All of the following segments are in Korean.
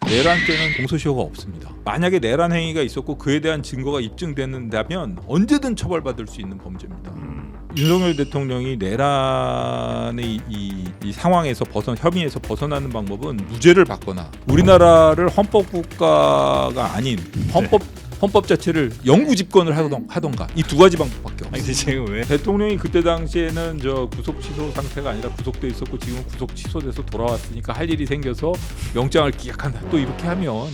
내란 때는 공소시효가 없습니다. 만약에 내란 행위가 있었고 그에 대한 증거가 입증된다면 언제든 처벌받을 수 있는 범죄입니다. 윤석열 대통령이 내란의 이 상황에서 혐의에서 벗어나는 방법은 무죄를 받거나 우리나라를 헌법국가가 아닌 헌법 자체를 영구 집권을 하던가 이 두 가지 방법밖에 없어요. 아니 지금 왜? 대통령이 그때 당시에는 저 구속 취소 상태가 아니라 구속돼 있었고 지금 구속 취소돼서 돌아왔으니까 할 일이 생겨서 영장을 기각한다. 또 이렇게 하면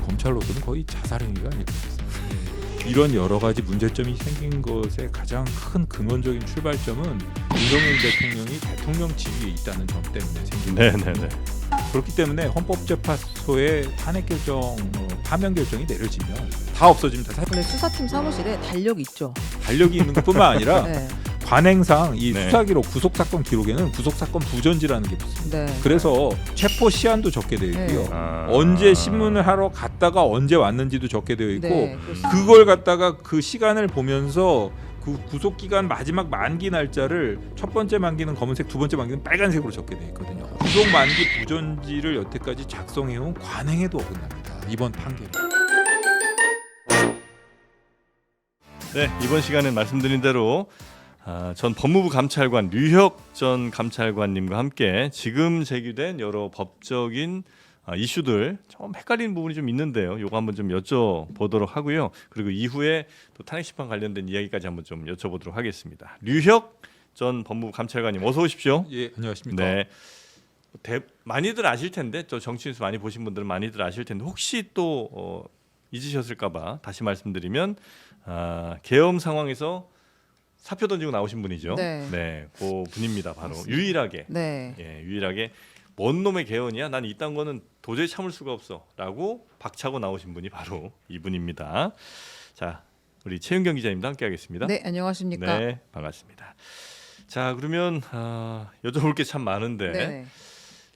검찰로서는 거의 자살 행위가 아닐까 싶습니다. 이런 여러 가지 문제점이 생긴 것의 가장 큰 근원적인 출발점은 윤석열 대통령이 대통령 지위에 있다는 점 때문에 생긴 거예요. 그렇기 때문에 헌법재판소의 탄핵 결정, 파면 결정이 내려지면 다 없어집니다. 원래 수사팀 사무실에 달력이 있죠. 달력이 있는 것뿐만 아니라 네. 관행상 이 수사기록, 구속사건 기록에는 구속사건 부전지라는 게 붙습니다. 네. 그래서 체포 시한도 적게 되어 있고요. 네. 언제 신문을 하러 갔다가 언제 왔는지도 적게 되어 있고 네, 그렇습니다. 그걸 갖다가 그 시간을 보면서 그 구속기간 마지막 만기 날짜를 첫 번째 만기는 검은색, 두 번째 만기는 빨간색으로 적게 되어 있거든요. 구속 만기 부전지를 여태까지 작성해온 관행에도 어긋납니다. 이번 판결이. 네, 이번 시간은 말씀드린 대로 전 법무부 감찰관 류혁 전 감찰관님과 함께 지금 제기된 여러 법적인 이슈들 좀 헷갈리는 부분이 좀 있는데요. 요거 한번 좀 여쭤보도록 하고요. 그리고 이후에 또 탄핵심판 관련된 이야기까지 한번 좀 여쭤보도록 하겠습니다. 류혁 전 법무부 감찰관님 어서 오십시오. 예, 안녕하십니까. 네. 많이들 아실 텐데 또 정치뉴스 많이 보신 분들은 많이들 아실 텐데 혹시 또 잊으셨을까봐 다시 말씀드리면 계엄 상황에서 사표 던지고 나오신 분이죠. 네. 그 분입니다. 바로 맞습니다. 유일하게. 네. 예, 유일하게 뭔 놈의 개헌이야? 난 이딴 거는 도저히 참을 수가 없어라고 박차고 나오신 분이 바로 이분입니다. 자, 우리 최윤경 기자님도 함께하겠습니다. 네, 안녕하십니까. 네, 반갑습니다. 자, 그러면 여쭤볼 게 참 많은데 네.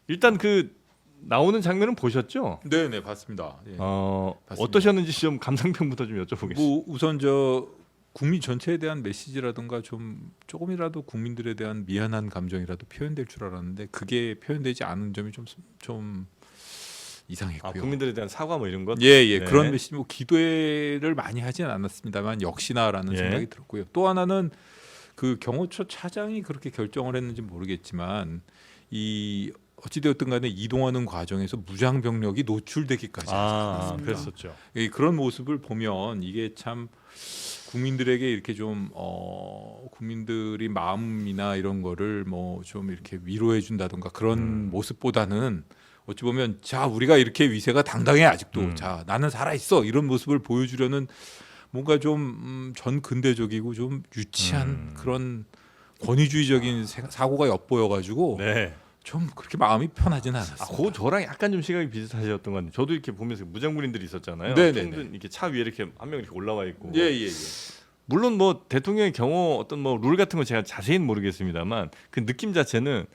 일단 그 나오는 장면은 보셨죠? 네, 봤습니다. 예. 봤습니다. 어떠셨는지 좀 감상평부터 좀 여쭤보겠습니다. 뭐 우선 국민 전체에 대한 메시지라든가 조금이라도 국민들에 대한 미안한 감정이라도 표현될 줄 알았는데 그게 표현되지 않은 점이 좀 이상했고요. 국민들에 대한 사과 뭐 이런 것? 예, 네. 그런 메시지 기도를 많이 하지는 않았습니다만 역시나라는 생각이 들었고요. 또 하나는 그 경호처 차장이 그렇게 결정을 했는지 모르겠지만 이 어찌되었든 간에 이동하는 과정에서 무장 병력이 노출되기까지 하지 그랬었죠. 그런 모습을 보면 이게 참 국민들에게 이렇게 좀 국민들이 마음이나 이런 거를 뭐 좀 이렇게 위로해 준다든가 그런 모습보다는 어찌 보면 자 우리가 이렇게 위세가 당당해 아직도 자 나는 살아 있어 이런 모습을 보여주려는 뭔가 좀 전 근대적이고 좀 유치한 그런 권위주의적인 사고가 엿보여가지고 네. 좀 그렇게 마음이 편하지는 않았어요. 그 저랑 약간 좀 시각이 비슷하셨던 것 같은데 저도 이렇게 보면서 무장군인들이 있었잖아요. 네네네. 총들 이렇게 차 위에 이렇게 한 명 이렇게 올라와 있고. 예. 물론 뭐 대통령의 경호 어떤 뭐 룰 같은 거 제가 자세히는 모르겠습니다만 그 느낌 자체는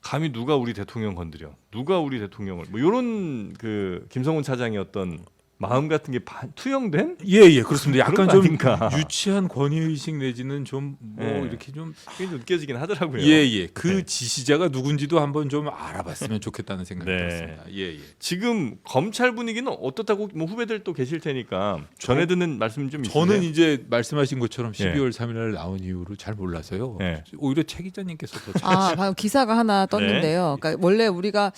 감히 누가 우리 대통령 건드려, 누가 우리 대통령을 뭐 이런 그 김성훈 차장의 어떤 마음 같은 게 투영된? 예, 그렇습니다. 약간 좀 아닌가. 유치한 권위의식 내지는 좀 뭐 네. 이렇게 좀 그게 좀 느껴지긴 하더라고요. 예. 그 네. 지시자가 누군지도 한번 좀 알아봤으면 좋겠다는 생각이 네. 들었습니다. 예. 지금 검찰 분위기는 어떻다고 뭐 후배들 또 계실 테니까 전해 듣는 말씀 좀 있으세요? 저는 이제 말씀하신 것처럼 예. 12월 3일 날 나온 이후로 잘 몰라서요. 예. 오히려 최 기자님께서 더 잘. 방금 기사가 하나 떴는데요. 그러니까 원래 우리가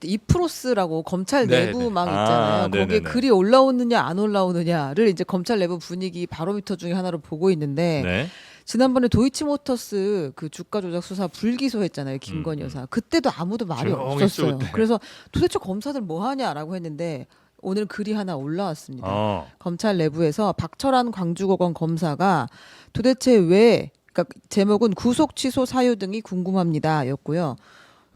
이프로스라고 검찰 네, 내부망 있잖아요. 거기에 네네네. 글이 올라오느냐 안 올라오느냐를 이제 검찰 내부 분위기 바로미터 중에 하나로 보고 있는데 네. 지난번에 도이치모터스 그 주가 조작 수사 불기소했잖아요. 김건희 여사. 그때도 아무도 말이 조용했죠, 없었어요. 그때. 그래서 도대체 검사들 뭐 하냐라고 했는데 오늘 글이 하나 올라왔습니다. 검찰 내부에서 박철환 광주고검 검사가 도대체 왜 그러니까 제목은 구속 취소 사유 등이 궁금합니다였고요.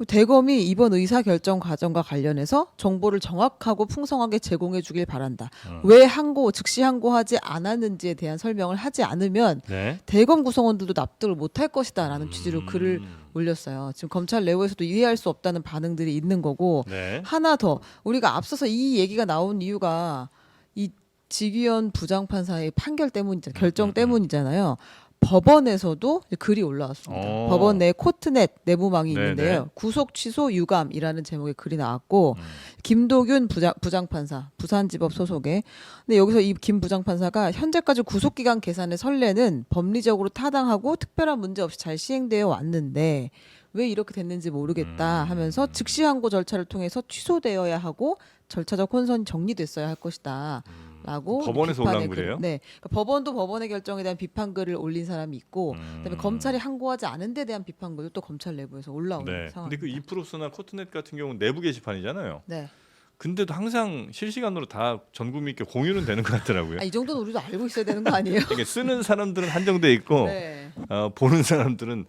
대검이 이번 의사 결정 과정과 관련해서 정보를 정확하고 풍성하게 제공해 주길 바란다. 왜 즉시 항고하지 않았는지에 대한 설명을 하지 않으면 네. 대검 구성원들도 납득을 못할 것이다라는 취지로 글을 올렸어요. 지금 검찰 내부에서도 이해할 수 없다는 반응들이 있는 거고 네. 하나 더 우리가 앞서서 이 얘기가 나온 이유가 이 지기현 부장판사의 판결 때문이잖아요. 결정 때문이잖아요. 법원에서도 이제 글이 올라왔습니다. 법원 내 코트넷 내부망이 네네. 있는데요. 구속 취소 유감이라는 제목의 글이 나왔고 김도균 부장판사 부산지법 소속의 근데 여기서 이 김 부장판사가 현재까지 구속기간 계산의 선례는 법리적으로 타당하고 특별한 문제 없이 잘 시행되어 왔는데 왜 이렇게 됐는지 모르겠다 하면서 즉시 항고 절차를 통해서 취소되어야 하고 절차적 혼선이 정리됐어야 할 것이다. 라고 법원에서 비판의 올라온 글이에요? 네, 그러니까 법원도 법원의 결정에 대한 비판글을 올린 사람이 있고, 그다음에 검찰이 항고하지 않은 데 대한 비판글도 또 검찰 내부에서 올라오는 네. 근데 상황입니다. 그 이프로스나 코트넷 같은 경우는 내부 게시판이잖아요. 네, 근데도 항상 실시간으로 다 전 국민께 공유는 되는 것 같더라고요. 이 정도는 우리도 알고 있어야 되는 거 아니에요? 그러니까 쓰는 사람들은 한정돼 있고 네. 보는 사람들은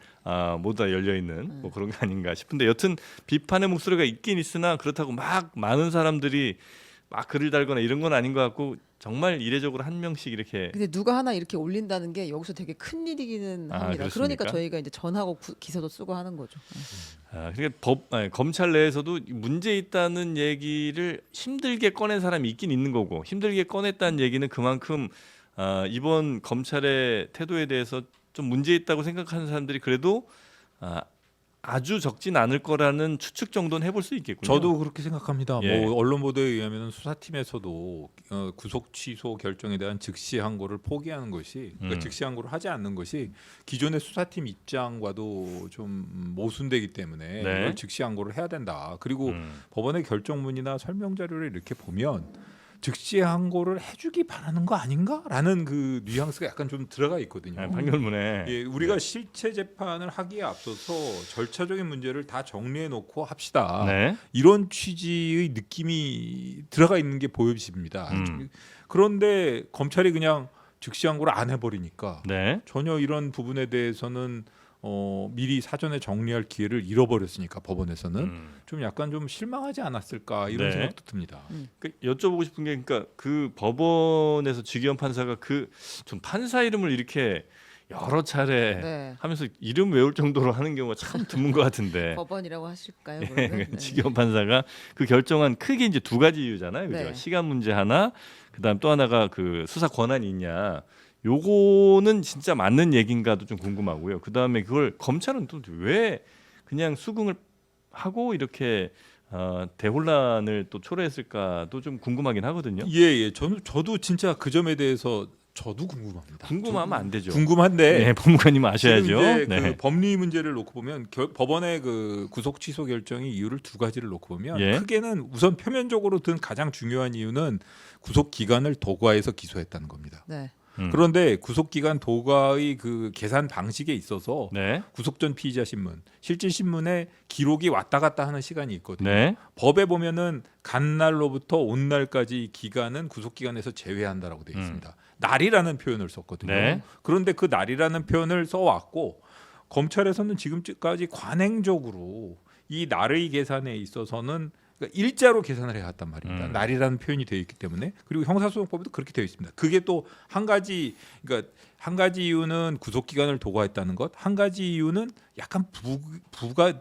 모두 다 열려 있는 뭐 그런 게 아닌가 싶은데 여튼 비판의 목소리가 있긴 있으나 그렇다고 막 많은 사람들이 막 글을 달거나 이런 건 아닌 것 같고 정말 이례적으로 한 명씩 이렇게 근데 누가 하나 이렇게 올린다는 게 여기서 되게 큰 일이기는 합니다. 그렇습니까? 그러니까 저희가 이제 전하고 기사도 쓰고 하는 거죠. 그러니까 검찰 내에서도 문제 있다는 얘기를 힘들게 꺼낸 사람이 있긴 있는 거고 힘들게 꺼냈다는 얘기는 그만큼 이번 검찰의 태도에 대해서 좀 문제 있다고 생각하는 사람들이 그래도 아주 적진 않을 거라는 추측 정도는 해볼 수 있겠군요. 저도 그렇게 생각합니다. 예. 뭐 언론 보도에 의하면 수사팀에서도 구속 취소 결정에 대한 즉시 항고를 포기하는 것이 그러니까 즉시 항고를 하지 않는 것이 기존의 수사팀 입장과도 좀 모순되기 때문에 네. 이걸 즉시 항고를 해야 된다. 그리고 법원의 결정문이나 설명 자료를 이렇게 보면 즉시 항고를 해주기 바라는 거 아닌가라는 그 뉘앙스가 약간 좀 들어가 있거든요. 판결문에 예, 우리가 실체 재판을 하기에 앞서서 절차적인 문제를 다 정리해 놓고 합시다. 네. 이런 취지의 느낌이 들어가 있는 게 보여집니다. 그런데 검찰이 그냥 즉시 항고를 안 해버리니까 네. 전혀 이런 부분에 대해서는 미리 사전에 정리할 기회를 잃어버렸으니까 법원에서는 좀 약간 좀 실망하지 않았을까 이런 네. 생각도 듭니다. 여쭤보고 싶은 게 그러니까 그 법원에서 지기현 판사가 그 좀 판사 이름을 이렇게 여러 차례 네. 하면서 이름 외울 정도로 하는 경우가 참 드문 것 같은데 법원이라고 하실까요? 그러면? 네. 지기현 판사가 그 결정한 크게 이제 두 가지 이유잖아요. 그죠? 네. 시간 문제 하나, 그다음 또 하나가 그 수사 권한이 있냐. 요거는 진짜 맞는 얘기인가도 좀 궁금하고요. 그다음에 그걸 검찰은 또 왜 그냥 수긍을 하고 이렇게 대혼란을 또 초래했을까도 좀 궁금하긴 하거든요. 예. 저도 진짜 그 점에 대해서 저도 궁금합니다. 궁금하면 안 되죠. 궁금한데 네, 법무관님 아셔야죠. 지금 이제 네. 그 법리 문제를 놓고 보면 법원의 그 구속 취소 결정의 이유를 두 가지를 놓고 보면 예. 크게는 우선 표면적으로 든 가장 중요한 이유는 구속 기간을 도과해서 기소했다는 겁니다. 네. 그런데 구속 기간 도과의 그 계산 방식에 있어서 네. 구속 전 피의자 신문, 실질 신문에 기록이 왔다 갔다 하는 시간이 있거든요. 네. 법에 보면은 간 날로부터 온 날까지 기간은 구속 기간에서 제외한다라고 되어 있습니다. 날이라는 표현을 썼거든요. 네. 그런데 그 날이라는 표현을 써왔고 검찰에서는 지금까지 관행적으로 이 날의 계산에 있어서는 그러니까 일자로 계산을 해왔단 말입니다. 날이라는 표현이 되어 있기 때문에 그리고 형사소송법에도 그렇게 되어 있습니다. 그게 또 한 가지 그러니까 한 가지 이유는 구속 기간을 도과했다는 것, 한 가지 이유는 약간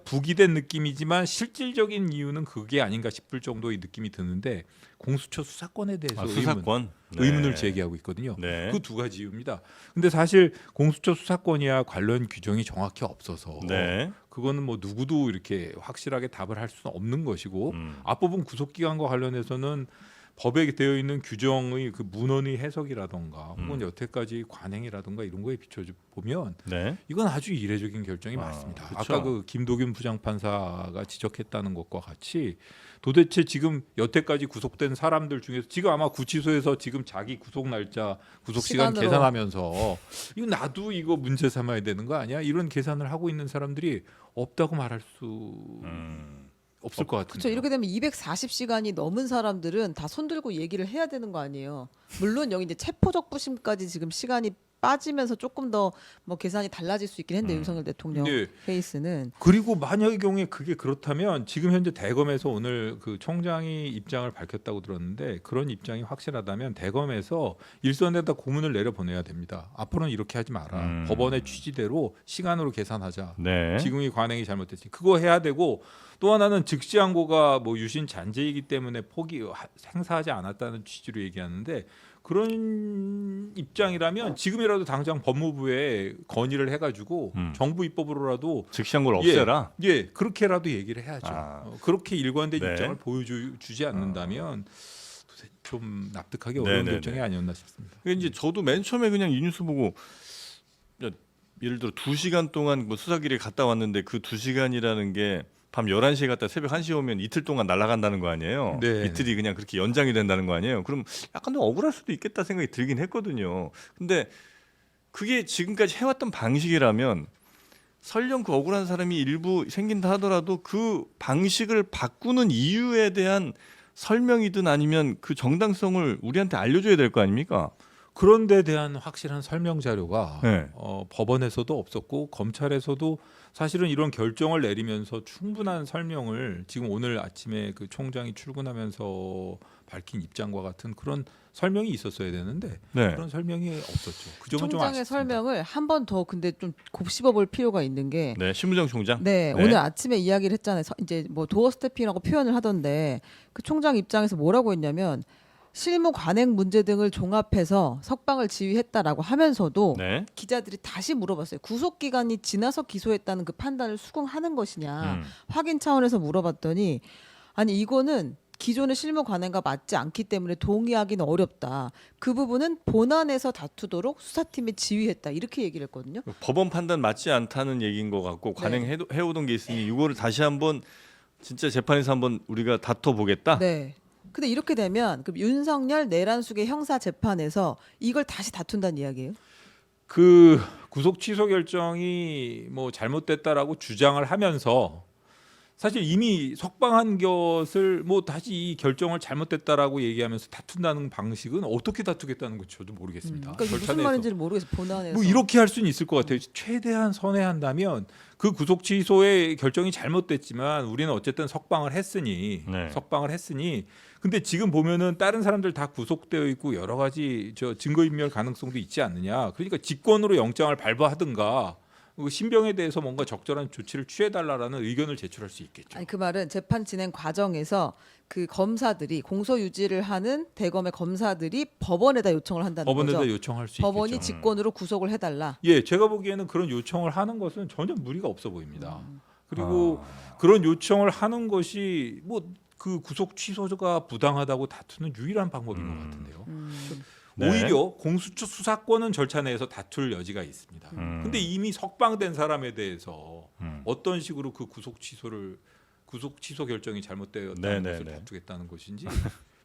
부기된 느낌이지만 실질적인 이유는 그게 아닌가 싶을 정도의 느낌이 드는데 공수처 수사권에 대해서 수사권 의문을 제기하고 있거든요. 네. 그 두 가지 이유입니다. 근데 사실 공수처 수사권이야 관련 규정이 정확히 없어서 네. 그거는 뭐 누구도 이렇게 확실하게 답을 할 수는 없는 것이고 앞부분 구속기간과 관련해서는 법에 되어 있는 규정의 그 문헌의 해석이라던가 혹은 여태까지 관행이라던가 이런 거에 비춰 보면 네. 이건 아주 이례적인 결정이 맞습니다. 그쵸. 아까 그 김도균 부장판사가 지적했다는 것과 같이 도대체 지금 여태까지 구속된 사람들 중에서 지금 아마 구치소에서 지금 자기 구속 날짜, 구속 시간 시간으로. 계산하면서 이거 나도 이거 문제 삼아야 되는 거 아니야? 이런 계산을 하고 있는 사람들이 없다고 말할 수 없을 것 같은데. 그렇죠. 이렇게 되면 240시간이 넘은 사람들은 다 손들고 얘기를 해야 되는 거 아니에요. 물론 여기 이제 체포적 부심까지 지금 시간이 빠지면서 조금 더 뭐 계산이 달라질 수 있긴 했는데 윤석열 대통령 네. 케이스는 그리고 만약의 경우에 그게 그렇다면 지금 현재 대검에서 오늘 그 총장이 입장을 밝혔다고 들었는데 그런 입장이 확실하다면 대검에서 일선에다 고문을 내려 보내야 됩니다. 앞으로는 이렇게 하지 마라. 법원의 취지대로 시간으로 계산하자. 네. 지금의 관행이 잘못됐지. 그거 해야 되고 또 하나는 즉시항고가 뭐 유신 잔재이기 때문에 행사하지 않았다는 취지로 얘기하는데 그런 입장이라면 지금이라도 당장 법무부에 건의를 해가지고 정부 입법으로라도 즉시항고를 없애라. 예, 그렇게라도 얘기를 해야죠. 그렇게 일관된 네. 입장을 보여주지 않는다면 좀 납득하기 어려운 결정이 아니었나 싶습니다. 이제 저도 맨 처음에 그냥 이 뉴스 보고 예를 들어 2시간 동안 뭐 수사기를 갔다 왔는데 그 2시간이라는 게 밤 11시에 갔다 새벽 1시에 오면 이틀 동안 날아간다는 거 아니에요. 네. 이틀이 그냥 그렇게 연장이 된다는 거 아니에요. 그럼 약간 좀 억울할 수도 있겠다 생각이 들긴 했거든요. 근데 그게 지금까지 해왔던 방식이라면 설령 그 억울한 사람이 일부 생긴다 하더라도 그 방식을 바꾸는 이유에 대한 설명이든 아니면 그 정당성을 우리한테 알려줘야 될 거 아닙니까? 그런 데 대한 확실한 설명 자료가 네. 법원에서도 없었고 검찰에서도 사실은 이런 결정을 내리면서 충분한 설명을 지금 오늘 아침에 그 총장이 출근하면서 밝힌 입장과 같은 그런 설명이 있었어야 되는데 네. 그런 설명이 없었죠. 그 점은 좀 총장의 아쉽습니다. 설명을 한 번 더 근데 좀 곱씹어볼 필요가 있는 게 네, 신무정 총장. 네, 네. 오늘 아침에 이야기를 했잖아요. 이제 뭐 도어 스태핑이라고 표현을 하던데 그 총장 입장에서 뭐라고 했냐면 실무 관행 문제 등을 종합해서 석방을 지휘했다라고 하면서도 네. 기자들이 다시 물어봤어요. 구속 기간이 지나서 기소했다는 그 판단을 수긍하는 것이냐 확인 차원에서 물어봤더니 아니 이거는 기존의 실무 관행과 맞지 않기 때문에 동의하기는 어렵다. 그 부분은 본안에서 다투도록 수사팀에 지휘했다. 이렇게 얘기를 했거든요. 법원 판단 맞지 않다는 얘기인 것 같고 관행해오던 게 있으니 이거를 다시 한번 진짜 재판에서 한번 우리가 다퉈보겠다. 네. 근데 이렇게 되면 그럼 윤석열 내란숙의 형사 재판에서 이걸 다시 다툰다는 이야기예요? 그 구속 취소 결정이 뭐 잘못됐다라고 주장을 하면서 사실 이미 석방한 것을 뭐 다시 이 결정을 잘못됐다라고 얘기하면서 다툰다는 방식은 어떻게 다투겠다는 건지 저도 모르겠습니다. 그러니까 무슨 말인지는 모르겠어요. 본안에서. 뭐 이렇게 할 수는 있을 것 같아요. 최대한 선회한다면 그 구속 취소의 결정이 잘못됐지만 우리는 어쨌든 석방을 했으니 근데 지금 보면은 다른 사람들 다 구속되어 있고 여러 가지 증거인멸 가능성도 있지 않느냐. 그러니까 직권으로 영장을 발부하든가 신병에 대해서 뭔가 적절한 조치를 취해달라라는 의견을 제출할 수 있겠죠. 아니 그 말은 재판 진행 과정에서 그 검사들이 공소 유지를 하는 대검의 검사들이 법원에다 요청을 한다는 법원에다 거죠. 요청할 수 법원이 있겠죠. 직권으로 구속을 해달라. 예, 제가 보기에는 그런 요청을 하는 것은 전혀 무리가 없어 보입니다. 그리고 그런 요청을 하는 것이 뭐 그 구속 취소가 부당하다고 다투는 유일한 방법인 것 같은데요. 네. 오히려 공수처 수사권은 절차 내에서 다툴 여지가 있습니다. 근데 이미 석방된 사람에 대해서 어떤 식으로 그 구속 취소 결정이 잘못되었다는 것을 다투겠다는 것인지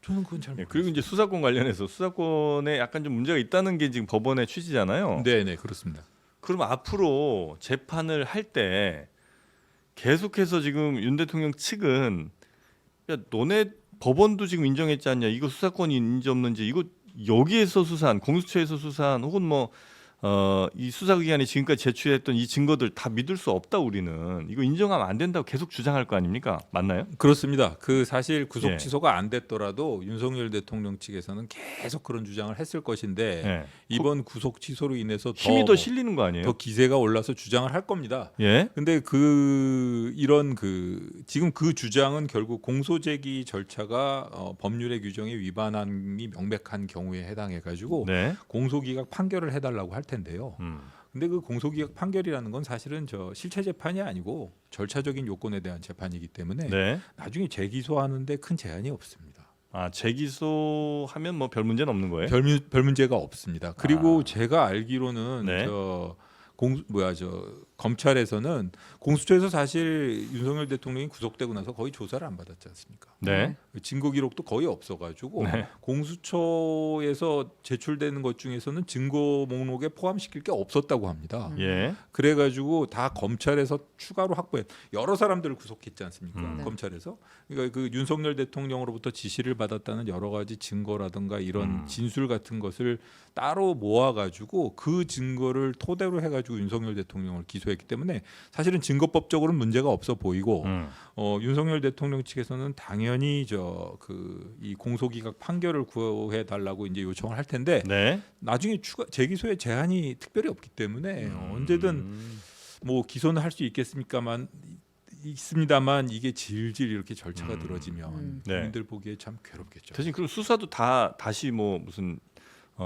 저는 그건 잘 모르겠습니다. 그리고 이제 수사권 관련해서 수사권에 약간 좀 문제가 있다는 게 지금 법원의 취지잖아요. 네, 그렇습니다. 그럼 앞으로 재판을 할 때 계속해서 지금 윤 대통령 측은 야, 너네 법원도 지금 인정했지 않냐? 이거 수사권이 있는지 없는지 이거 여기에서 수사한 공수처에서 수사한 혹은 뭐 이 수사기관이 지금까지 제출했던 이 증거들 다 믿을 수 없다 우리는 이거 인정하면 안 된다고 계속 주장할 거 아닙니까? 맞나요? 그렇습니다. 그 사실 구속 취소가 안 됐더라도 윤석열 대통령 측에서는 계속 그런 주장을 했을 것인데 이번 구속 취소로 인해서 힘이 더 실리는 거 아니에요? 더 기세가 올라서 주장을 할 겁니다. 예. 근데 지금 그 주장은 결국 공소 제기 절차가 법률의 규정에 위반함이 명백한 경우에 해당해 가지고 공소기각 판결을 해달라고 할 텐데요. 근데 그 공소기각 판결이라는 건 사실은 실체 재판이 아니고 절차적인 요건에 대한 재판이기 때문에 나중에 재기소하는데 큰 제한이 없습니다. 재기소하면 뭐 별 문제는 없는 거예요? 별 문제가 없습니다. 그리고 제가 알기로는 검찰에서는 공수처에서 사실 윤석열 대통령이 구속되고 나서 거의 조사를 안 받았지 않습니까? 증거 기록도 거의 없어가지고 공수처에서 제출되는 것 중에서는 증거 목록에 포함시킬 게 없었다고 합니다. 그래가지고 다 검찰에서 추가로 확보해 여러 사람들을 구속했지 않습니까? 검찰에서 그러니까 그 윤석열 대통령으로부터 지시를 받았다는 여러 가지 증거라든가 이런 진술 같은 것을 따로 모아가지고 그 증거를 토대로 해가지고 윤석열 대통령을 기소했기 때문에 사실은 증거법적으로는 문제가 없어 보이고 윤석열 대통령 측에서는 당연히 이 공소기각 판결을 구해 달라고 이제 요청을 할 텐데 나중에 추가 재기소에 제한이 특별히 없기 때문에 언제든 뭐 기소는 할 수 있겠습니까만 있습니다만 이게 질질 이렇게 절차가 늘어지면 네. 국민들 보기에 참 괴롭겠죠. 대신 그럼 수사도 다시 뭐 무슨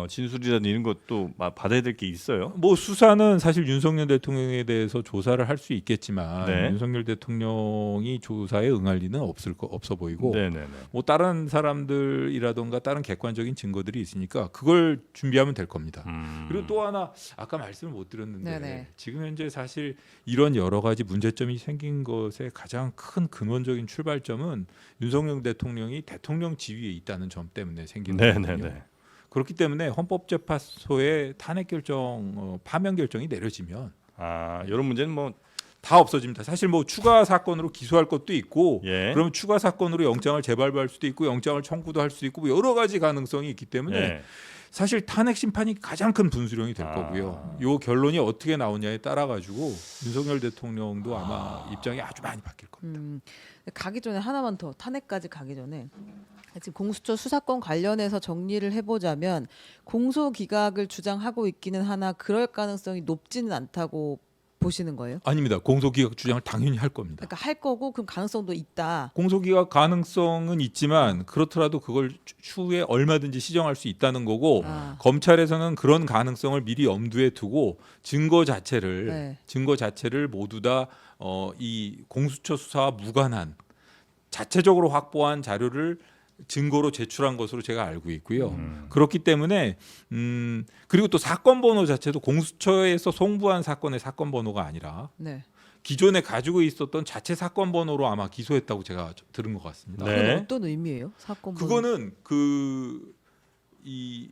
진술이라든 이런 것도 받아야 될 게 있어요? 뭐 수사는 사실 윤석열 대통령에 대해서 조사를 할 수 있겠지만 네. 윤석열 대통령이 조사에 응할 리는 없어 보이고 네네네. 뭐 다른 사람들이라던가 다른 객관적인 증거들이 있으니까 그걸 준비하면 될 겁니다. 그리고 또 하나 아까 말씀을 못 드렸는데 네네. 지금 현재 사실 이런 여러 가지 문제점이 생긴 것의 가장 큰 근원적인 출발점은 윤석열 대통령이 대통령 지위에 있다는 점 때문에 생긴 거거든요. 네네네. 그렇기 때문에 헌법재판소의 탄핵 결정, 파면 결정이 내려지면 이런 문제는 뭐 다 없어집니다. 사실 뭐 추가 사건으로 기소할 것도 있고, 예. 그러면 추가 사건으로 영장을 재발부할 수도 있고, 영장을 청구도 할 수도 있고, 뭐 여러 가지 가능성이 있기 때문에 예. 사실 탄핵 심판이 가장 큰 분수령이 될 거고요. 요 결론이 어떻게 나오냐에 따라 가지고 윤석열 대통령도 아마 입장이 아주 많이 바뀔 겁니다. 가기 전에 하나만 더 탄핵까지 가기 전에 지금 공수처 수사권 관련해서 정리를 해보자면 공소 기각을 주장하고 있기는 하나 그럴 가능성이 높지는 않다고 보시는 거예요? 아닙니다. 공소기각 주장을 당연히 할 겁니다. 그러니까 할 거고 그럼 가능성도 있다. 공소기각 가능성은 있지만 그렇더라도 그걸 추후에 얼마든지 시정할 수 있다는 거고 검찰에서는 그런 가능성을 미리 염두에 두고 증거 자체를 모두 다 이 공수처 수사와 무관한 자체적으로 확보한 자료를 증거로 제출한 것으로 제가 알고 있고요. 그렇기 때문에 그리고 또 사건 번호 자체도 공수처에서 송부한 사건의 사건 번호가 아니라 기존에 가지고 있었던 자체 사건 번호로 아마 기소했다고 제가 들은 것 같습니다. 그건 어떤 의미예요? 사건 번호? 그거는 이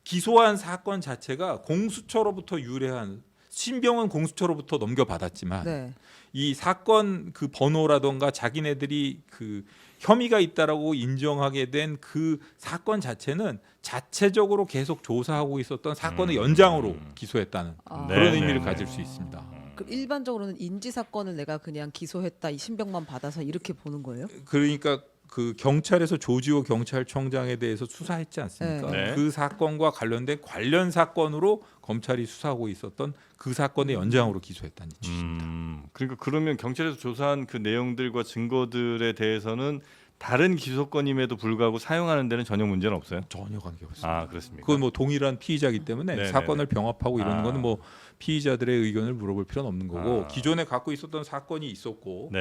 기소한 사건 자체가 공수처로부터 유래한 신병은 공수처로부터 넘겨받았지만 이 사건 그 번호라던가 자기네들이 그 혐의가 있다라고 인정하게 된 그 사건 자체는 자체적으로 계속 조사하고 있었던 사건의 연장으로 기소했다는 그런 의미를 가질 수 있습니다. 그럼 일반적으로는 인지 사건을 내가 그냥 기소했다 이 신병만 받아서 이렇게 보는 거예요? 그러니까 그 경찰에서 조지호 경찰청장에 대해서 수사했지 않습니까? 그 사건과 관련된 관련 사건으로 검찰이 수사하고 있었던 그 사건의 연장으로 기소했다는 취지입니다. 그러니까 그러면 경찰에서 조사한 그 내용들과 증거들에 대해서는 다른 기소건임에도 불구하고 사용하는 데는 전혀 문제는 없어요? 전혀 관계 없습니다. 그렇습니까? 그건 뭐 동일한 피의자이기 때문에 네네네. 사건을 병합하고 이러는 거는 뭐 피의자들의 의견을 물어볼 필요는 없는 거고 기존에 갖고 있었던 사건이 있었고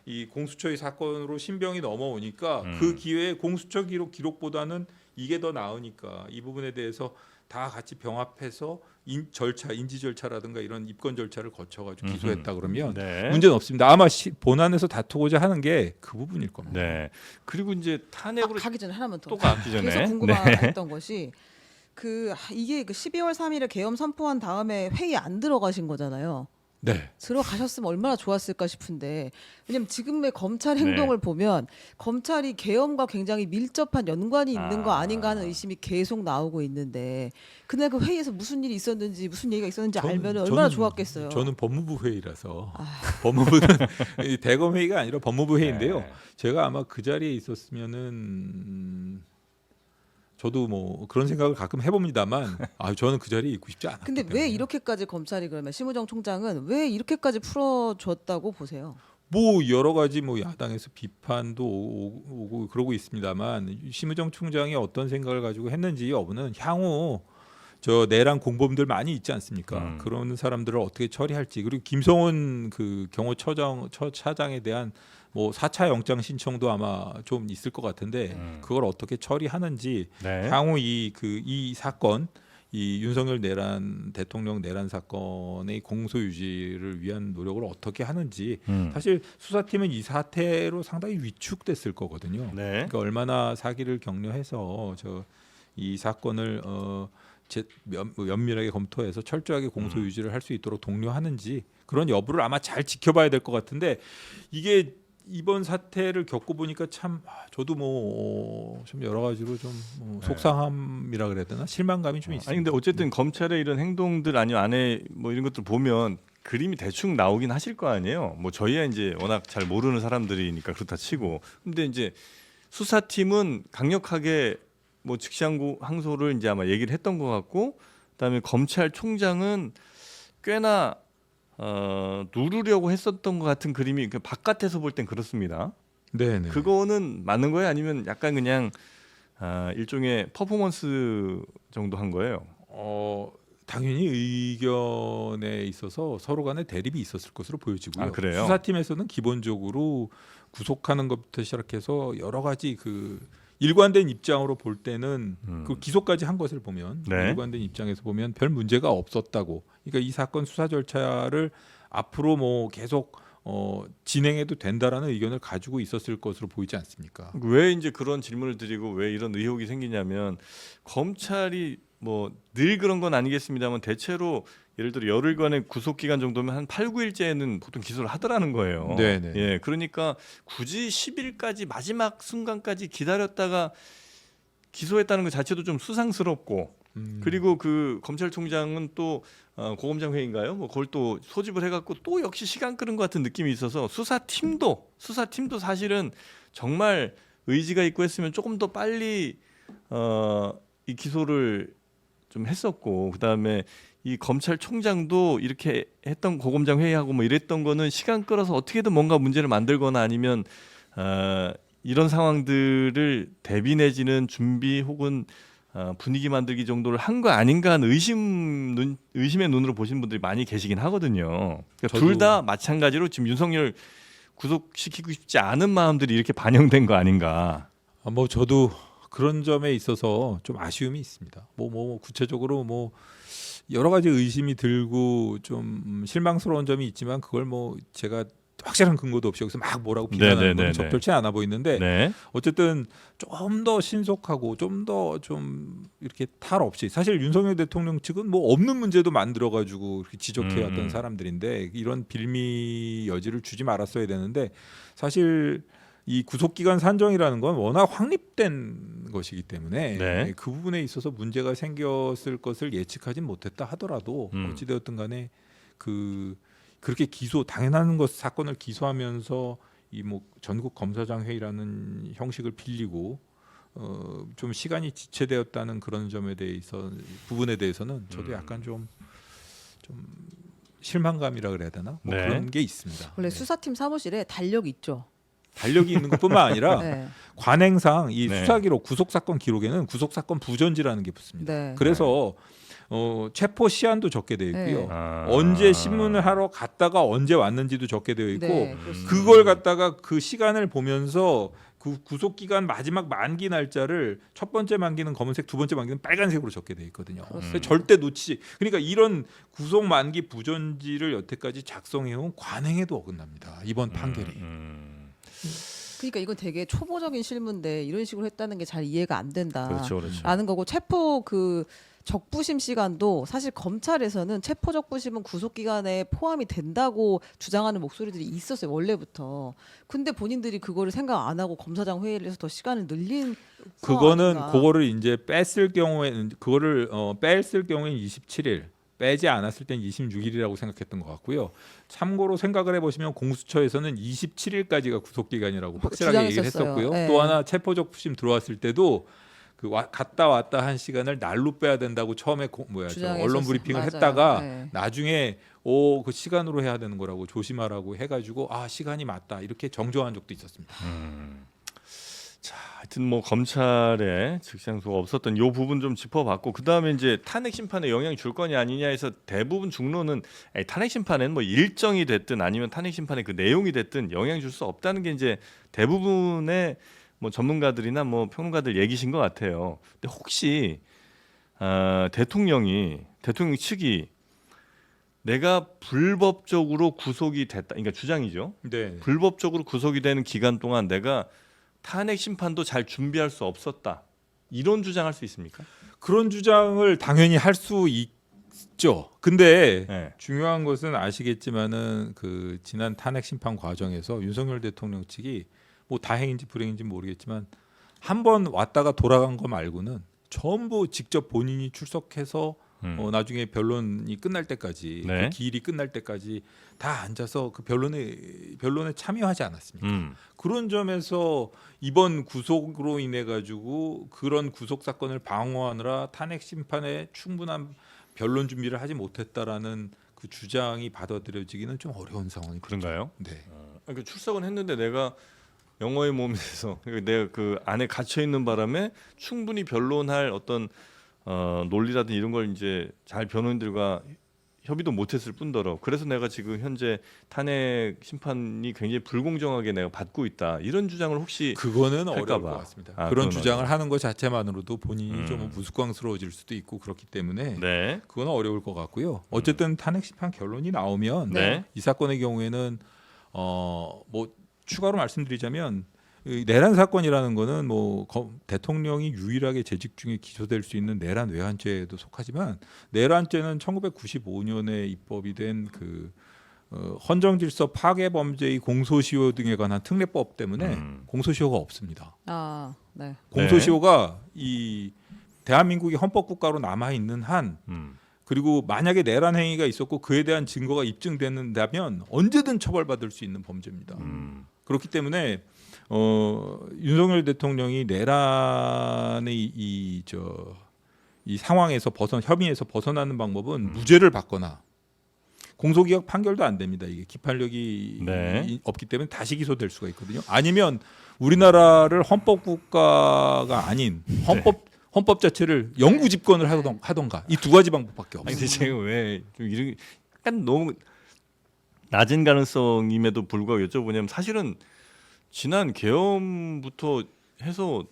이 공수처의 사건으로 신병이 넘어오니까 그 기회에 공수처 기록보다는 이게 더 나으니까 이 부분에 대해서 다 같이 병합해서 인지 절차라든가 이런 입건 절차를 거쳐가지고 기소했다 그러면 문제는 없습니다. 아마 본안에서 다투고자 하는 게 그 부분일 겁니다. 그리고 이제 탄핵으로 가기 전에 하나만 더. 또 가기 전에 계속 궁금했던 것이 이게 12월 3일에 계엄 선포한 다음에 회의 안 들어가신 거잖아요. 들어가셨으면 얼마나 좋았을까 싶은데 왜냐면 지금의 검찰 행동을 보면 검찰이 계엄과 굉장히 밀접한 연관이 있는 거 아닌가 하는 의심이 계속 나오고 있는데 그날 그 회의에서 무슨 일이 있었는지 무슨 얘기가 있었는지 알면 얼마나 좋았겠어요. 저는 법무부 회의라서 법무부는 대검 회의가 아니라 법무부 회의인데요. 제가 아마 그 자리에 있었으면은 저도 뭐 그런 생각을 가끔 해봅니다만 저는 그 자리에 있고 싶지 않았기 근데 때문에. 왜 이렇게까지 검찰이 그러면 심우정 총장은 왜 이렇게까지 풀어줬다고 보세요? 뭐 여러 가지 뭐 야당에서 비판도 오고 그러고 있습니다만 심우정 총장이 어떤 생각을 가지고 했는지 여부는 향후 저 내란 공범들 많이 있지 않습니까? 그런 사람들을 어떻게 처리할지 그리고 김성원 그 경호처장에 대한 뭐 4차 영장 신청도 아마 좀 있을 것 같은데 그걸 어떻게 처리하는지 향후 이 사건 이 윤석열 대통령 내란 사건의 공소 유지를 위한 노력을 어떻게 하는지 사실 수사팀은 이 사태로 상당히 위축됐을 거거든요. 그러니까 얼마나 사기를 격려해서 이 사건을 면밀하게 검토해서 철저하게 공소 유지를 할 수 있도록 독려하는지 그런 여부를 아마 잘 지켜봐야 될 것 같은데 이게 이번 사태를 겪고 보니까 참 저도 뭐 좀 여러 가지로 좀 속상함이라 그래야 되나 실망감이 좀 있습니다. 근데 어쨌든 검찰의 이런 행동들 아니면 안에 뭐 이런 것들 보면 그림이 대충 나오긴 하실 거 아니에요. 뭐 저희야 이제 워낙 잘 모르는 사람들이니까 그렇다 치고 근데 이제 수사팀은 강력하게 뭐 즉시 항소를 이제 아마 얘기를 했던 것 같고 그다음에 검찰총장은 꽤나 누르려고 했었던 것 같은 그림이 바깥에서 볼 땐 그렇습니다. 네, 네. 그거는 맞는 거예요? 아니면 약간 그냥 일종의 퍼포먼스 정도 한 거예요? 당연히 의견에 있어서 서로 간에 대립이 있었을 것으로 보여지고요. 아, 그래요? 수사팀에서는 기본적으로 구속하는 것부터 시작해서 여러 가지 그 일관된 입장으로 볼 때는 그 기소까지 한 것을 보면 네. 일관된 입장에서 보면 별 문제가 없었다고. 그러니까 이 사건 수사 절차를 앞으로 뭐 계속 진행해도 된다라는 의견을 가지고 있었을 것으로 보이지 않습니까? 왜 이제 그런 질문을 드리고 왜 이런 의혹이 생기냐면 검찰이 뭐 늘 그런 건 아니겠습니다만 대체로 예를 들어 열흘간의 구속 기간 정도면 한 8, 9일째는 보통 기소를 하더라는 거예요. 네네. 예, 그러니까 굳이 10일까지 마지막 순간까지 기다렸다가 기소했다는 것 자체도 좀 수상스럽고 그리고 그 검찰총장은 또 고검장 회의인가요? 뭐 그걸 또 소집을 해갖고 또 역시 시간 끄는 것 같은 느낌이 있어서 수사팀도 사실은 정말 의지가 있고 했으면 조금 더 빨리 이 기소를 좀 했었고 그다음에 이 검찰총장도 이렇게 했던 고검장 회의하고 뭐 이랬던 거는 시간 끌어서 어떻게든 뭔가 문제를 만들거나 아니면 이런 상황들을 대비 내지는 준비 혹은 분위기 만들기 정도를 한 거 아닌가 하는 의심의 눈으로 보시는 분들이 많이 계시긴 하거든요. 그러니까 둘 다 마찬가지로 지금 윤석열 구속시키고 싶지 않은 마음들이 이렇게 반영된 거 아닌가. 뭐 저도 그런 점에 있어서 좀 아쉬움이 있습니다. 뭐 구체적으로 뭐 여러 가지 의심이 들고 좀 실망스러운 점이 있지만 그걸 뭐 제가 확실한 근거도 없이 여기서 막 뭐라고 비난하는 건 적절치 않아 보이는데 네. 어쨌든 좀 더 신속하고 좀 더 이렇게 탈 없이 사실 윤석열 대통령 측은 뭐 없는 문제도 만들어 가지고 지적해 왔던 사람들인데 이런 빌미 여지를 주지 말았어야 되는데 사실 이 구속기간 산정이라는 건 워낙 확립된 것이기 때문에 네. 그 부분에 있어서 문제가 생겼을 것을 예측하진 못했다 하더라도 어찌되었든 간에 그렇게 당연한 것 사건을 기소하면서 이 뭐 전국 검사장 회의라는 형식을 빌리고 좀 시간이 지체되었다는 그런 점에 대해서 부분에 대해서는 저도 약간 좀 실망감이라 그래야 되나 뭐 네. 그런 게 있습니다. 원래 네. 수사팀 사무실에 달력이 있죠. 달력이 있는 것뿐만 아니라 네. 관행상 이 네. 수사 기록 구속 사건 기록에는 구속 사건 부전지라는 게 붙습니다. 네. 그래서 체포 시한도 적게 되어 있고요. 네. 언제 신문을 하러 갔다가 언제 왔는지도 적게 되어 있고 네, 그렇습니다. 그걸 갖다가 그 시간을 보면서 그 구속 기간 마지막 만기 날짜를 첫 번째 만기는 검은색, 두 번째 만기는 빨간색으로 적게 되어 있거든요. 그래서 절대 놓치지. 그러니까 이런 구속 만기 부전지를 여태까지 작성해온 관행에도 어긋납니다. 이번 판결이. 그러니까 이건 되게 초보적인 실무인데 이런 식으로 했다는 게 잘 이해가 안 된다. 그렇죠. 라는 거고 체포 적부심 시간도 사실 검찰에서는 체포 적부심은 구속 기간에 포함이 된다고 주장하는 목소리들이 있었어요 원래부터. 근데 본인들이 그거를 생각 안 하고 검사장 회의를 해서 더 시간을 늘린 그거는 상황인가. 그거를 이제 뺐을 경우에는 그거를 뺐을 경우에 27일. 빼지 않았을 땐 26일이라고 생각했던 것 같고요. 참고로 생각을 해보시면 공수처에서는 27일까지가 구속기간이라고 확실하게 얘기를 주장했었어요. 했었고요. 네. 또 하나 체포적부심 들어왔을 때도 갔다 왔다 한 시간을 날로 빼야 된다고 처음에 언론 브리핑을 맞아요. 했다가 네. 나중에 그 시간으로 해야 되는 거라고 조심하라고 해가지고 시간이 맞다 이렇게 정정한 적도 있었습니다. 자, 하여튼 뭐 검찰에 즉장소가 없었던 이 부분 좀 짚어봤고 그 다음에 이제 탄핵 심판에 영향 줄 거냐 아니냐에서 대부분 중론은 탄핵 심판은 뭐 일정이 됐든 아니면 탄핵 심판의 그 내용이 됐든 영향 줄 수 없다는 게 이제 대부분의 뭐 전문가들이나 뭐 평론가들 얘기신 것 같아요. 근데 혹시 대통령 측이 내가 불법적으로 구속이 됐다, 그러니까 주장이죠. 네. 불법적으로 구속이 되는 기간 동안 내가 탄핵 심판도 잘 준비할 수 없었다. 이런 주장할 수 있습니까? 그런 주장을 당연히 할 수 있죠. 근데 네. 중요한 것은 아시겠지만은 그 지난 탄핵 심판 과정에서 윤석열 대통령 측이 뭐 다행인지 불행인지 모르겠지만 한 번 왔다가 돌아간 거 말고는 전부 직접 본인이 출석해서 나중에 변론이 끝날 때까지 네. 그 기일이 끝날 때까지 다 앉아서 그 변론에 참여하지 않았습니까? 그런 점에서 이번 구속으로 인해 가지고 그런 구속 사건을 방어하느라 탄핵 심판에 충분한 변론 준비를 하지 못했다라는 그 주장이 받아들여지기는 좀 어려운 상황이 그런가요? 네. 그러니까 출석은 했는데 내가 영어의 몸에서 내가 그 안에 갇혀 있는 바람에 충분히 변론할 어떤 논리라든지 이런 걸 이제 잘 변호인들과 협의도 못했을 뿐더러 그래서 내가 지금 현재 탄핵 심판이 굉장히 불공정하게 내가 받고 있다 이런 주장을 혹시 그거는 할까 어려울 봐. 것 같습니다. 아, 그런 그건 주장을 하는 것 자체만으로도 본인이 음. 좀 우스꽝스러워질 수도 있고 그렇기 때문에 네. 그건 어려울 것 같고요. 어쨌든 탄핵 심판 결론이 나오면 네. 이 사건의 경우에는 뭐 추가로 말씀드리자면 이 내란 사건이라는 거는 뭐 대통령이 유일하게 재직 중에 기소될 수 있는 내란 외환죄에도 속하지만 내란죄는 1995년에 입법이 된 그 헌정질서 파괴 범죄의 공소시효 등에 관한 특례법 때문에 공소시효가 없습니다. 아, 네. 공소시효가 이 대한민국이 헌법국가로 남아 있는 한 그리고 만약에 내란 행위가 있었고 그에 대한 증거가 입증된다면 언제든 처벌받을 수 있는 범죄입니다. 그렇기 때문에 윤석열 대통령이 내란의 이 상황에서 혐의에서 벗어나는 방법은 무죄를 받거나 공소기각 판결도 안 됩니다. 이게 기판력이 네. 없기 때문에 다시 기소될 수가 있거든요. 아니면 우리나라를 헌법국가가 아닌 헌법 자체를 영구 집권을 하던가 이 두 가지 방법밖에 아니 없어요. 근데 제가 왜 좀 이런 약간 너무 낮은 가능성임에도 불구하고 여쭤보냐면 사실은 지난 계엄부터 해서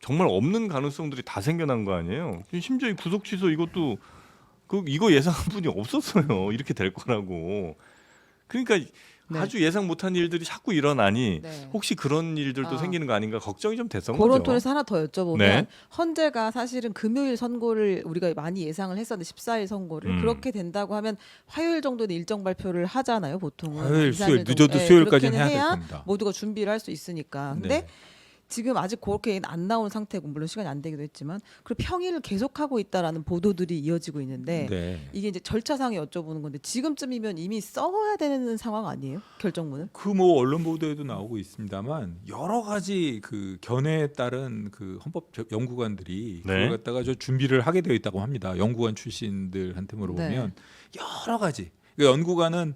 정말 없는 가능성들이 다 생겨난 거 아니에요? 심지어 이 구속 취소 이것도 이거 예상한 분이 없었어요. 이렇게 될 거라고. 그러니까 네. 아주 예상 못한 일들이 자꾸 일어나니 네. 혹시 그런 일들도 생기는 거 아닌가 걱정이 좀 됐던 그런 거죠. 톤에서 하나 더 여쭤보면 네. 헌재가 사실은 금요일 선고를 우리가 많이 예상을 했었는데 14일 선고를 그렇게 된다고 하면 화요일 정도는 일정 발표를 하잖아요. 보통은 화요일, 2, 3일 수요일 정도. 늦어도 네, 수요일까지는 그렇게는 해야 될 겁니다. 모두가 준비를 할 수 있으니까. 근데 네. 지금 아직 그렇게 안 나온 상태고 물론 시간이 안 되기도 했지만 그리고 평일을 계속하고 있다라는 보도들이 이어지고 있는데 네. 이게 이제 절차상에 여쭤보는 건데 지금쯤이면 이미 써야 되는 상황 아니에요? 결정문을? 그 뭐 언론 보도에도 나오고 있습니다만 여러 가지 그 견해에 따른 그 헌법 연구관들이 네. 그걸 갖다가 저 준비를 하게 되어 있다고 합니다. 연구관 출신들한테 물어보면 여러 가지. 그러니까 연구관은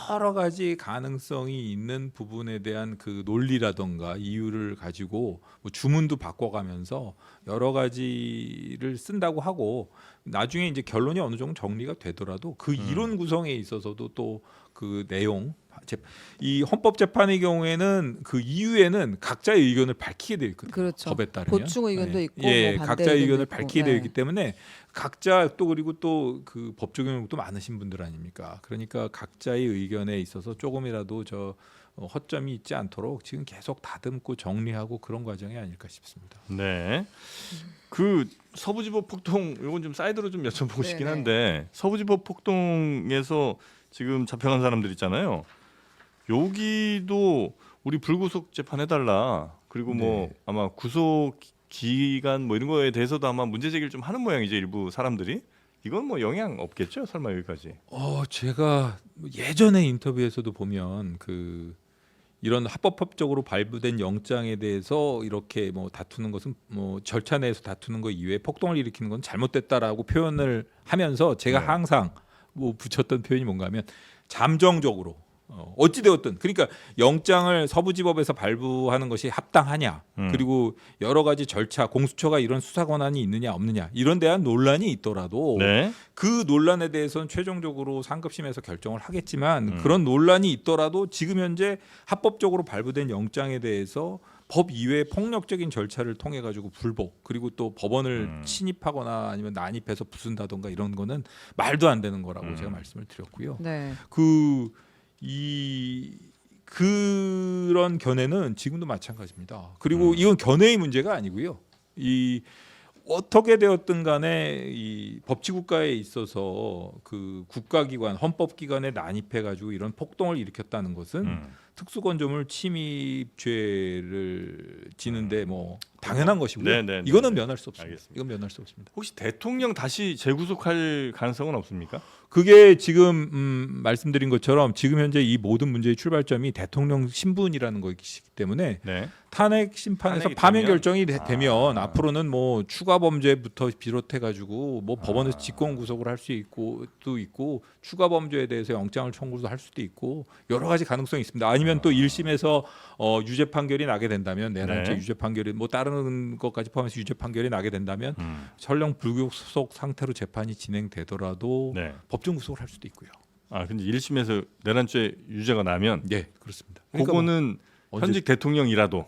여러 가지 가능성이 있는 부분에 대한 그 논리라던가 이유를 가지고 뭐 주문도 바꿔가면서 여러 가지를 쓴다고 하고 나중에 이제 결론이 어느 정도 정리가 되더라도 그 이론 구성에 있어서도 또 그 내용 이 헌법재판의 경우에는 그 이후에는 각자의 의견을 밝히게 되어 있거든요. 그렇죠. 법에 따르면 보충 의견도 있고 예, 뭐 반대 각자의 의견도 의견을 있고. 밝히게 네. 되어 있기 때문에 각자 또 그리고 또 그 법적 영역도 많으신 분들 아닙니까? 그러니까 각자의 의견에 있어서 조금이라도 허점이 있지 않도록 지금 계속 다듬고 정리하고 그런 과정이 아닐까 싶습니다. 네. 그 서부지법 폭동 이건 좀 사이드로 좀 여쭤보고 싶긴 네네. 한데 서부지법 폭동에서 지금 잡혀간 사람들 있잖아요. 여기도 우리 불구속 재판 해달라. 그리고 뭐 네. 아마 구속 기간 뭐 이런 거에 대해서도 아마 문제 제기를 좀 하는 모양이죠. 일부 사람들이. 이건 뭐 영향 없겠죠. 설마 여기까지. 제가 예전에 인터뷰에서도 보면 이런 합법적으로 발부된 영장에 대해서 이렇게 뭐 다투는 것은 뭐 절차 내에서 다투는 것 이외에 폭동을 일으키는 건 잘못됐다라고 표현을 하면서 제가 네. 항상 뭐 붙였던 표현이 뭔가 하면 잠정적으로 어찌 되었든 그러니까 영장을 서부지법에서 발부하는 것이 합당하냐 그리고 여러 가지 절차 공수처가 이런 수사 권한이 있느냐 없느냐 이런 대한 논란이 있더라도 네. 그 논란에 대해서는 최종적으로 상급심에서 결정을 하겠지만 그런 논란이 있더라도 지금 현재 합법적으로 발부된 영장에 대해서 법 이외의 폭력적인 절차를 통해 가지고 불복 그리고 또 법원을 침입하거나 아니면 난입해서 부순다던가 이런 거는 말도 안 되는 거라고 제가 말씀을 드렸고요. 네. 그런 견해는 지금도 마찬가지입니다. 그리고 이건 견해의 문제가 아니고요. 어떻게 되었든 간에 이 법치국가에 있어서 그 국가기관, 헌법기관에 난입해가지고 이런 폭동을 일으켰다는 것은 특수건조물 침입죄를 지는데 뭐 당연한 것이고요. 네, 네, 네, 이거는 네. 면할 수 없습니다. 알겠습니다. 이건 면할 수 없습니다. 혹시 대통령 다시 재구속할 가능성은 없습니까? 그게 지금 말씀드린 것처럼 지금 현재 이 모든 문제의 출발점이 대통령 신분이라는 것이기 때문에 네. 탄핵 심판에서 탄핵이 파면 되면? 결정이 되면 아. 앞으로는 뭐 추가 범죄부터 비롯해 가지고 뭐 법원에서 직권 구속을 할 수 있고 또 있고 추가 범죄에 대해서 영장을 청구도 할 수도 있고 여러 가지 가능성이 있습니다. 아니면 또 1심에서 유죄 판결이 나게 된다면 내란죄 네. 유죄 판결이 뭐 다른 것까지 포함해서 유죄 판결이 나게 된다면 설령 불구속 상태로 재판이 진행되더라도 네. 법정 구속을 할 수도 있고요. 아 근데 1심에서 내란죄 유죄가 나면 예, 그렇습니다. 그러니까 그거는 뭐 현직 대통령이라도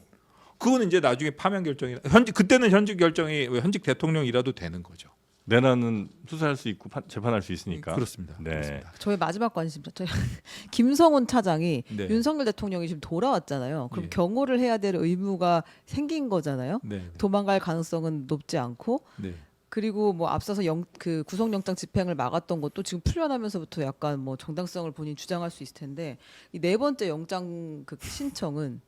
그거는 이제 나중에 파면 결정이 현직 그때는 현직 결정이 현직 대통령이라도 되는 거죠. 내란은 수사할 수 있고 재판할 수 있으니까. 그렇습니다. 네. 그렇습니다. 저희 마지막 관심사. 저희 김성훈 차장이 네. 윤석열 대통령이 지금 돌아왔잖아요. 그럼 예. 경호를 해야 될 의무가 생긴 거잖아요. 네. 도망갈 가능성은 높지 않고 네. 그리고 뭐 앞서서 그 구속영장 집행을 막았던 것도 지금 풀려나면서부터 약간 뭐 정당성을 본인 주장할 수 있을 텐데 이 네 번째 영장 그 신청은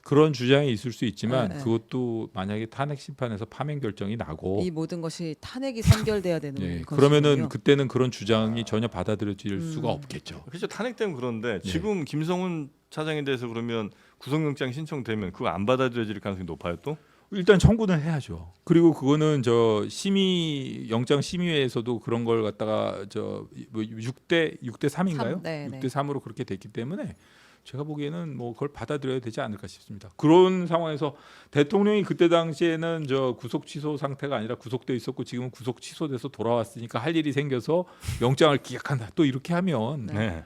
그런 주장이 있을 수 있지만 네, 네. 그것도 만약에 탄핵 심판에서 파면 결정이 나고 이 모든 것이 탄핵이 선결돼야 되는 예, 것이군요. 그러면은 그때는 그런 주장이 전혀 받아들여질 수가 없겠죠. 그렇죠. 탄핵 때문에 그런데 네. 지금 김성훈 차장에 대해서 그러면 구속영장 신청되면 그거 안 받아들여질 가능성이 높아요 또? 일단 청구는 해야죠. 그리고 그거는 저 심의 영장 심의회에서도 그런 걸 갖다가 저뭐 6대 3인가요? 네, 네. 6대 3으로 그렇게 됐기 때문에 제가 보기에는 뭐 그걸 받아들여야 되지 않을까 싶습니다. 그런 상황에서 대통령이 그때 당시에는 저 구속 취소 상태가 아니라 구속돼 있었고 지금은 구속 취소돼서 돌아왔으니까 할 일이 생겨서 영장을 기각한다. 또 이렇게 하면 네.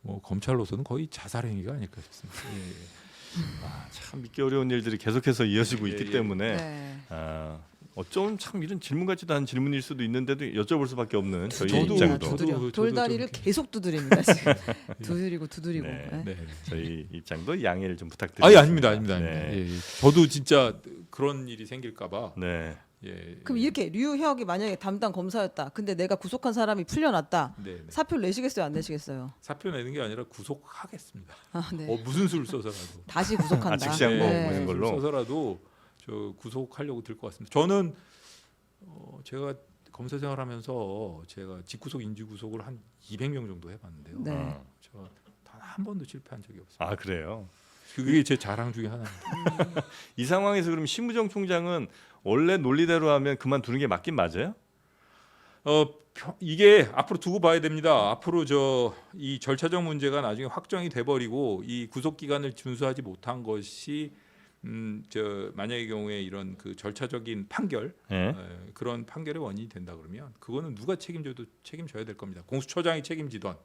뭐 검찰로서는 거의 자살 행위가 아닐까 싶습니다. 예, 예. 참 믿기 어려운 일들이 계속해서 이어지고 예, 있기 예. 때문에 네. 어쩌면 참 이런 질문 같지도 않은 질문일 수도 있는데도 여쭤볼 수밖에 없는 저희 저도- 입장도 저도 두드려. 돌다리를 좀 이렇게- 계속 두드립니다 지금. 두드리고. 네. 네. 네. 저희 입장도 양해를 좀 부탁드립니다. 아니 아닙니다. 아닙니다. 네. 예, 예. 저도 진짜 그런 일이 생길까봐. 네. 예, 그럼 이렇게 류혁이 만약에 담당 검사였다. 근데 내가 구속한 사람이 풀려났다. 네, 네. 사표를 내시겠어요, 안 내시겠어요? 사표 내는 게 아니라 구속하겠습니다. 아, 네. 무슨 수를 써서라도. 다시 구속한다. 즉시 항고 네. 뭐 이런 걸로. 써서라도 저 구속하려고 들 것 같습니다. 저는 제가 검사 생활하면서 제가 직구속 인지구속을 한 200명 정도 해봤는데요. 네. 저 단 한 번도 실패한 적이 없어요. 아 그래요. 그게 제 자랑 중에 하나입니다. 이 상황에서 그럼 심우정 총장은 원래 논리대로 하면 그만두는 게 맞긴 맞아요? 이게 앞으로 두고 봐야 됩니다. 앞으로 이 절차적 문제가 나중에 확정이 돼버리고 이 구속 기간을 준수하지 못한 것이 만약의 경우에 이런 그 절차적인 판결 네. 그런 판결의 원인이 된다 그러면 그거는 누가 책임져도 책임져야 될 겁니다. 공수처장이 책임지던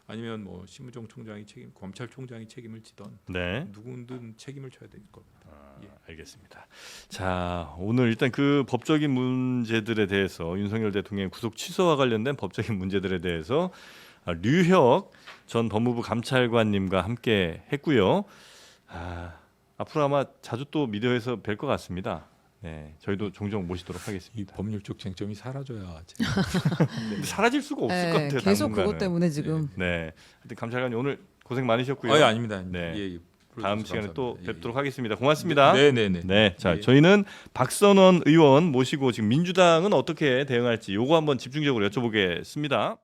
아니면 뭐 심우정 총장이 검찰총장이 책임을 지던 네. 누구든 책임을 져야 될 겁니다. 예. 알겠습니다. 자, 오늘 일단 그 법적인 문제들에 대해서 윤석열 대통령의 구속 취소와 관련된 법적인 문제들에 대해서 류혁 전 법무부 감찰관님과 함께 했고요. 앞으로 아마 자주 또 미디어에서 뵐 것 같습니다. 네, 저희도 종종 모시도록 이 하겠습니다. 법률적 쟁점이 사라져야 근데 사라질 수가 없을 것 같아요. 계속 당분간은. 그것 때문에 지금. 네, 하여튼 감찰관님 오늘 고생 많으셨고요. 아닙니다. 네. 예, 예. 다음 시간에 감사합니다. 또 예, 뵙도록 하겠습니다. 고맙습니다. 네네네. 네, 자 예. 저희는 박선원 의원 모시고 지금 민주당은 어떻게 대응할지 요거 한번 집중적으로 여쭤보겠습니다.